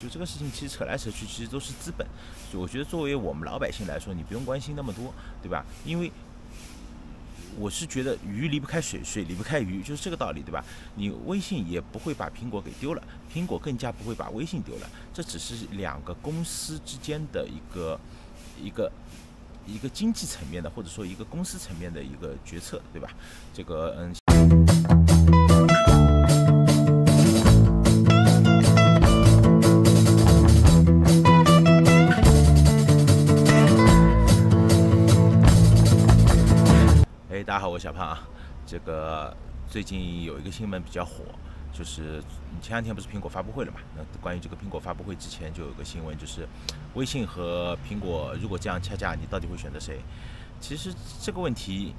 就这个事情其实扯来扯去，其实都是资本。所以我觉得作为我们老百姓来说，你不用关心那么多，对吧？因为我是觉得鱼离不开水，水离不开鱼，就是这个道理，对吧？你微信也不会把苹果给丢了，苹果更加不会把微信丢了，这只是两个公司之间的一个经济层面的，或者说一个公司层面的一个决策，对吧？这个大家好，我是小胖啊。这个最近有一个新闻比较火，就是前两天不是苹果发布会了嘛？那关于这个苹果发布会之前就有个新闻，就是微信和苹果如果这样掐架，你到底会选择谁？其实这个问题，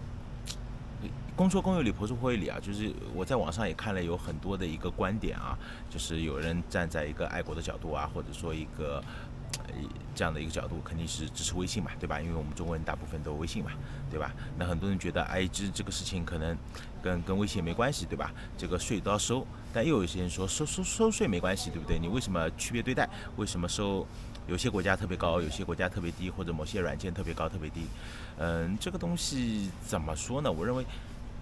公说公有理，婆说婆有理啊。就是我在网上也看了有很多的一个观点啊，就是有人站在一个爱国的角度啊，或者说一个这样的一个角度，肯定是支持微信嘛，对吧？因为我们中国人大部分都微信嘛，对吧？那很多人觉得，这个事情可能跟微信没关系，对吧？这个税都要收，但又有一些人说收税没关系，对不对？你为什么区别对待？为什么收？有些国家特别高，有些国家特别低，或者某些软件特别高特别低？这个东西怎么说呢？我认为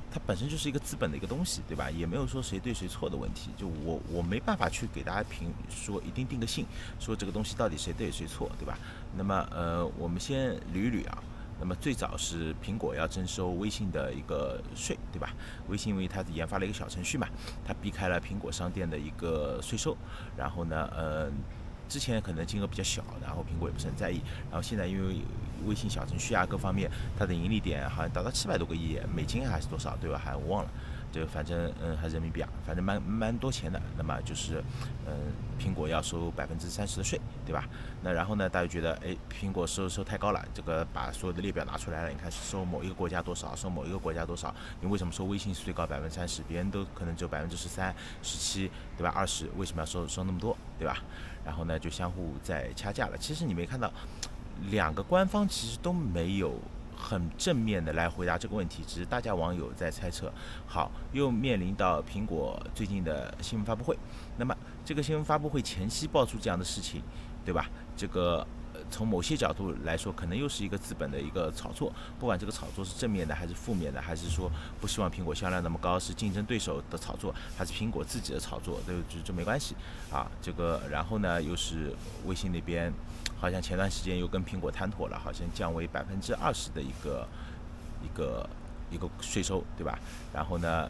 它本身就是一个资本的一个东西，对吧？也没有说谁对谁错的问题。就我没办法去给大家说一定定个性，说这个东西到底谁对谁错，对吧？那么我们先捋一捋啊。那么最早是苹果要征收微信的一个税，对吧？微信因为它研发了一个小程序嘛，它避开了苹果商店的一个税收，然后呢，之前可能金额比较小，然后苹果也不是很在意，然后现在因为微信小程序啊各方面，它的盈利点好像达到700多个亿美金还是多少，对吧？我忘了，这反正还是人民币啊，反正蛮多钱的。那么就是苹果要收30%的税，对吧？那然后呢，大家觉得苹果收太高了，这个把所有的列表拿出来了，你看收某一个国家多少，收某一个国家多少，你为什么收微信是最高30%，别人都可能只有13%、17%，对吧？20%，为什么要收那么多，对吧？然后呢，就相互在掐架了。其实你没看到，两个官方其实都没有很正面的来回答这个问题，只是大家网友在猜测。好，又面临到苹果最近的新闻发布会，那么这个新闻发布会前期爆出这样的事情，对吧？这个从某些角度来说，可能又是一个资本的一个炒作，不管这个炒作是正面的还是负面的，还是说不希望苹果销量那么高，是竞争对手的炒作，还是苹果自己的炒作，这没关系啊。这个然后呢，又是微信那边好像前段时间又跟苹果谈妥了，好像降为20%的一个税收，对吧？然后呢，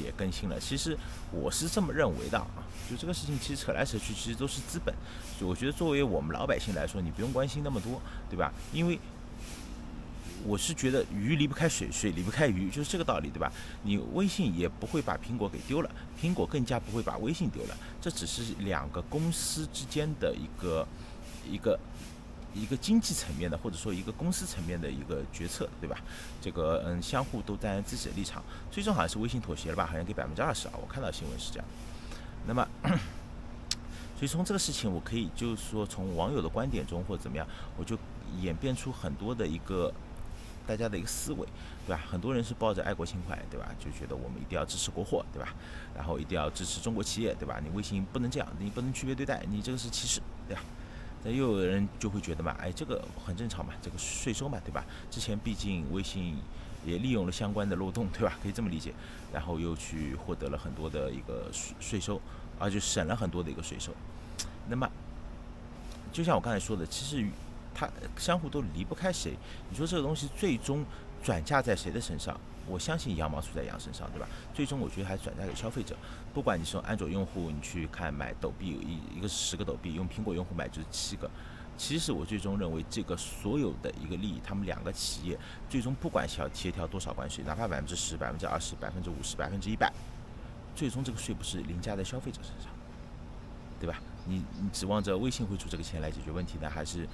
也更新了。其实我是这么认为的啊，就这个事情其实扯来扯去，其实都是资本。所以我觉得作为我们老百姓来说，你不用关心那么多，对吧？因为我是觉得鱼离不开水，水离不开鱼，就是这个道理，对吧？你微信也不会把苹果给丢了，苹果更加不会把微信丢了，这只是两个公司之间的一个经济层面的，或者说一个公司层面的一个决策，对吧？这个相互都站在自己的立场，最终好像是微信妥协了吧？好像给20%啊，我看到新闻是这样。那么，所以从这个事情，我可以就是说从网友的观点中或者怎么样，我就演变出很多的一个大家的一个思维，对吧？很多人是抱着爱国情怀，对吧？就觉得我们一定要支持国货，对吧？然后一定要支持中国企业，对吧？你微信不能这样，你不能区别对待，你这个是歧视，对吧？那又有人就会觉得嘛，这个很正常嘛，这个税收嘛，对吧？之前毕竟微信也利用了相关的漏洞，对吧？可以这么理解，然后又去获得了很多的一个税收，而且省了很多的一个税收。那么，就像我刚才说的，其实它相互都离不开谁。你说这个东西最终转嫁在谁的身上？我相信羊毛出在羊身上，对吧？最终我觉得还转嫁给消费者。不管你是用安卓用户，你去看买抖币，一个是10个抖币，用苹果用户买就是7个。其实我最终认为，这个所有的一个利益，他们两个企业最终不管协调多少关税，哪怕10%、20%、50%、100%，最终这个税不是凌驾在消费者身上，对吧？你指望着微信会出这个钱来解决问题呢，还是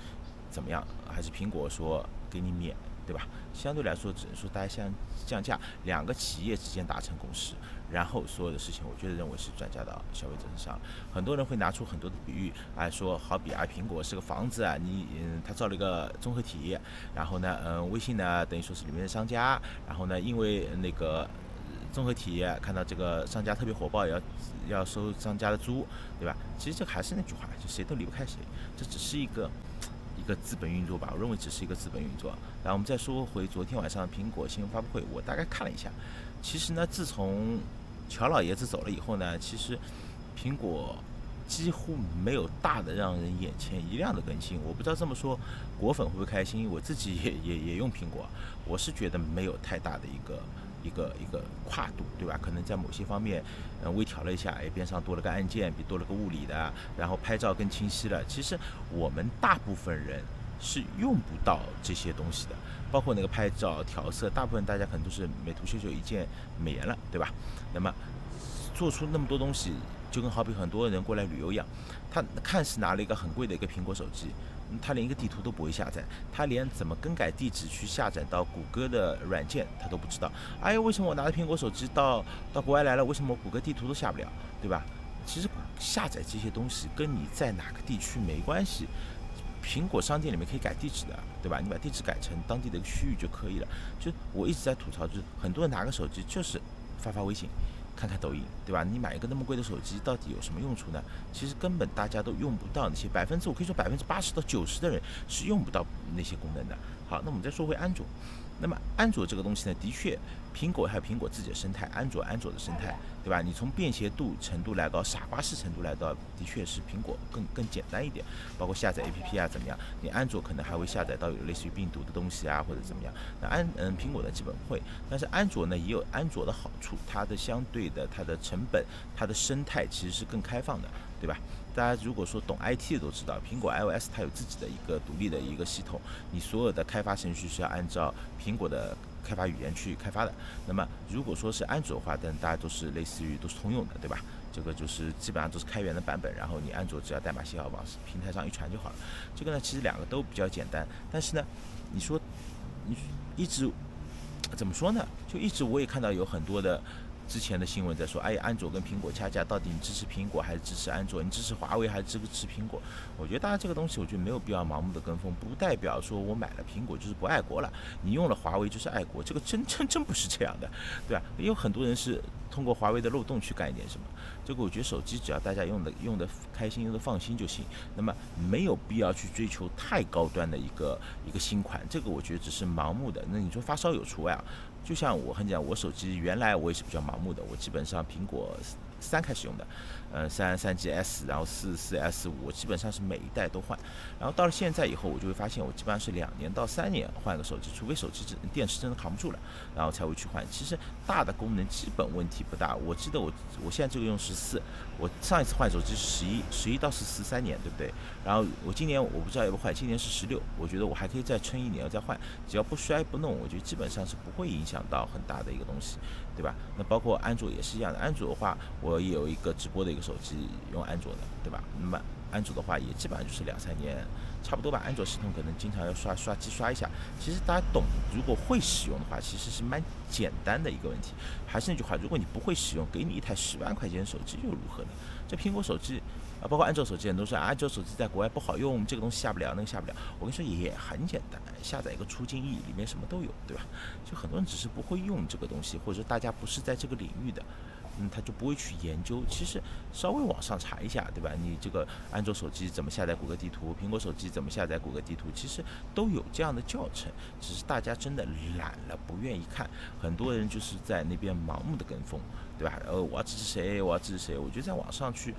怎么样？还是苹果说给你免？对吧？相对来说，只能说大家降价，两个企业之间达成共识，然后所有的事情，我觉得认为是转嫁到消费者身上。很多人会拿出很多的比喻，说好比苹果是个房子啊，它造了一个综合体，然后呢，微信呢等于说是里面的商家，然后呢，因为那个综合体，看到这个商家特别火爆，要收商家的租，对吧？其实这还是那句话，就谁都离不开谁，这只是一个资本运作吧，我认为只是一个资本运作。然后我们再说回昨天晚上苹果新闻发布会，我大概看了一下，其实呢，自从乔老爷子走了以后呢，其实苹果几乎没有大的让人眼前一亮的更新。我不知道这么说果粉会不会开心，我自己也用苹果，我是觉得没有太大的一个跨度，对吧？可能在某些方面，微调了一下，边上多了个按键，多了个物理的，然后拍照更清晰了。其实我们大部分人是用不到这些东西的，包括那个拍照调色，大部分大家可能都是美图秀秀一键美颜了，对吧？那么做出那么多东西，就跟好比很多人过来旅游一样，他看似拿了一个很贵的一个苹果手机，他连一个地图都不会下载，他连怎么更改地址去下载到谷歌的软件他都不知道。哎，为什么我拿着苹果手机到国外来了，为什么我谷歌地图都下不了，对吧？其实下载这些东西跟你在哪个地区没关系，苹果商店里面可以改地址的，对吧？你把地址改成当地的一个区域就可以了。就我一直在吐槽，就是很多人拿个手机就是发微信，看看抖音，对吧？你买一个那么贵的手机，到底有什么用处呢？其实根本大家都用不到那些我可以说80%到90%的人是用不到那些功能的。好，那我们再说回安卓。那么安卓这个东西呢，的确，苹果还有苹果自己的生态，安卓的生态，对吧？你从便携度程度来到傻瓜式程度来到，的确是苹果更简单一点，包括下载 APP 啊怎么样？你安卓可能还会下载到有类似于病毒的东西啊，或者怎么样？那苹果呢基本不会，但是安卓呢也有安卓的好处，它的相对的它的成本、它的生态其实是更开放的，对吧？大家如果说懂 IT 的都知道，苹果 iOS 它有自己的一个独立的一个系统，你所有的开发程序是要按照苹果的开发语言去开发的。那么如果说是安卓的话，但大家都是类似于都是通用的，对吧？这个就是基本上都是开源的版本，然后你安卓只要代码写好往平台上一传就好了。这个呢，其实两个都比较简单，但是呢，你说你一直怎么说呢？就一直我也看到有很多的。之前的新闻在说，哎，安卓跟苹果掐架，到底你支持苹果还是支持安卓？你支持华为还是支持苹果？我觉得大家这个东西，我觉得没有必要盲目的跟风，不代表说我买了苹果就是不爱国了，你用了华为就是爱国，这个真不是这样的，对吧？也有很多人是通过华为的漏洞去干一点什么，这个我觉得手机只要大家用的开心，用的放心就行。那么没有必要去追求太高端的一个新款，这个我觉得只是盲目的。那你说发烧友除外啊。就像我很讲，我手机原来我也是比较盲目的，我基本上苹果3开始用的，3GS，然后4S5，我基本上是每一代都换。然后到了现在以后，我就会发现我基本上是2年到3年换个手机，除非手机电池真的扛不住了，然后才会去换。其实大的功能基本问题不大。我记得我现在这个用14，我上一次换手机是11到14 3年，对不对？然后我今年我不知道要不换，今年是16，我觉得我还可以再撑1年再换，只要不摔不弄，我觉得基本上是不会影响到很大的一个东西，对吧？那包括安卓也是一样的，安卓的话，我也有一个直播的一个手机用安卓的，对吧？那么安卓的话也基本上就是2、3年差不多吧。安卓系统可能经常要刷机刷一下。其实大家懂，如果会使用的话，其实是蛮简单的一个问题。还是那句话，如果你不会使用，给你一台10万块钱的手机又如何呢？这苹果手机啊，包括安卓手机，很多人说安卓手机在国外不好用，这个东西下不了，那个下不了。我跟你说也很简单，下载一个出境易，里面什么都有，对吧？就很多人只是不会用这个东西，或者说大家不是在这个领域的。他就不会去研究。其实稍微网上查一下，对吧？你这个安卓手机怎么下载谷歌地图，苹果手机怎么下载谷歌地图，其实都有这样的教程，只是大家真的懒了，不愿意看。很多人就是在那边盲目的跟风，对吧？我要支持谁，我要支持谁。我觉得在网上去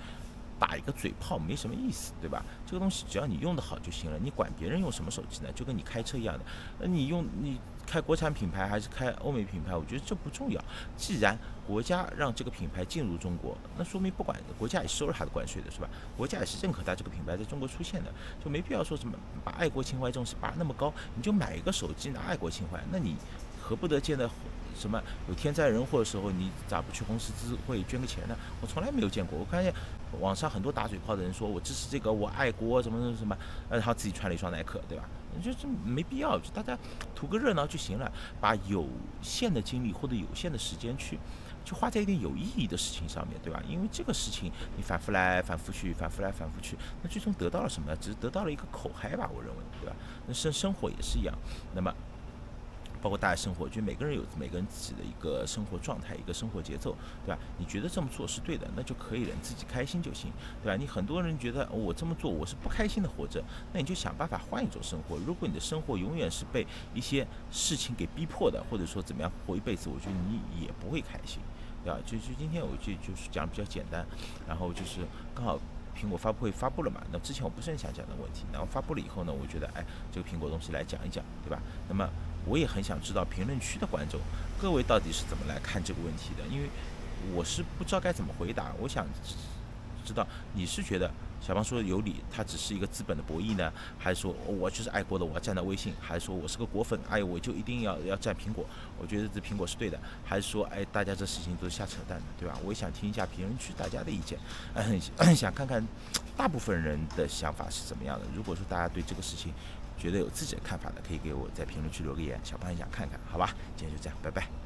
打一个嘴炮没什么意思，对吧？这个东西只要你用得好就行了，你管别人用什么手机呢？就跟你开车一样的，你开国产品牌还是开欧美品牌，我觉得这不重要。既然国家让这个品牌进入中国，那说明不管国家也收了它的关税的，是吧？国家也是认可它这个品牌在中国出现的，就没必要说什么把爱国情怀这种事拔那么高。你就买一个手机拿爱国情怀，那你何不得见的什么有天灾人祸的时候，你咋不去红十字会捐个钱呢？我从来没有见过。我看见网上很多打嘴炮的人说我支持这个，我爱国什么什么，然后自己穿了一双耐克，对吧？就是没必要，就大家图个热闹就行了，把有限的精力或者有限的时间去花在一点有意义的事情上面，对吧？因为这个事情你反复来反复去，反复来反复去，那最终得到了什么呢？只是得到了一个口嗨吧，我认为，对吧？那生活也是一样。那么包括大家生活，就每个人有每个人自己的一个生活状态，一个生活节奏，对吧？你觉得这么做是对的，那就可以了，你自己开心就行，对吧？你很多人觉得我这么做我是不开心的活着，那你就想办法换一种生活。如果你的生活永远是被一些事情给逼迫的，或者说怎么样活一辈子，我觉得你也不会开心，对吧？就今天我就是讲比较简单，然后就是刚好苹果发布会发布了嘛，那之前我不是很想讲的问题，然后发布了以后呢，我觉得这个苹果东西来讲一讲，对吧？那么我也很想知道评论区的观众，各位到底是怎么来看这个问题的？因为我是不知道该怎么回答，我想知道你是觉得小胖说有理，它只是一个资本的博弈呢，还是说我就是爱国的，我要站到微信，还是说我是个果粉，我就一定要站苹果，我觉得这苹果是对的，还是说大家这事情都是瞎扯淡的，对吧？我也想听一下评论区大家的意见，想看看大部分人的想法是怎么样的。如果说大家对这个事情觉得有自己的看法的，可以给我在评论区留个言，小胖也想看看，好吧？今天就这样，拜拜。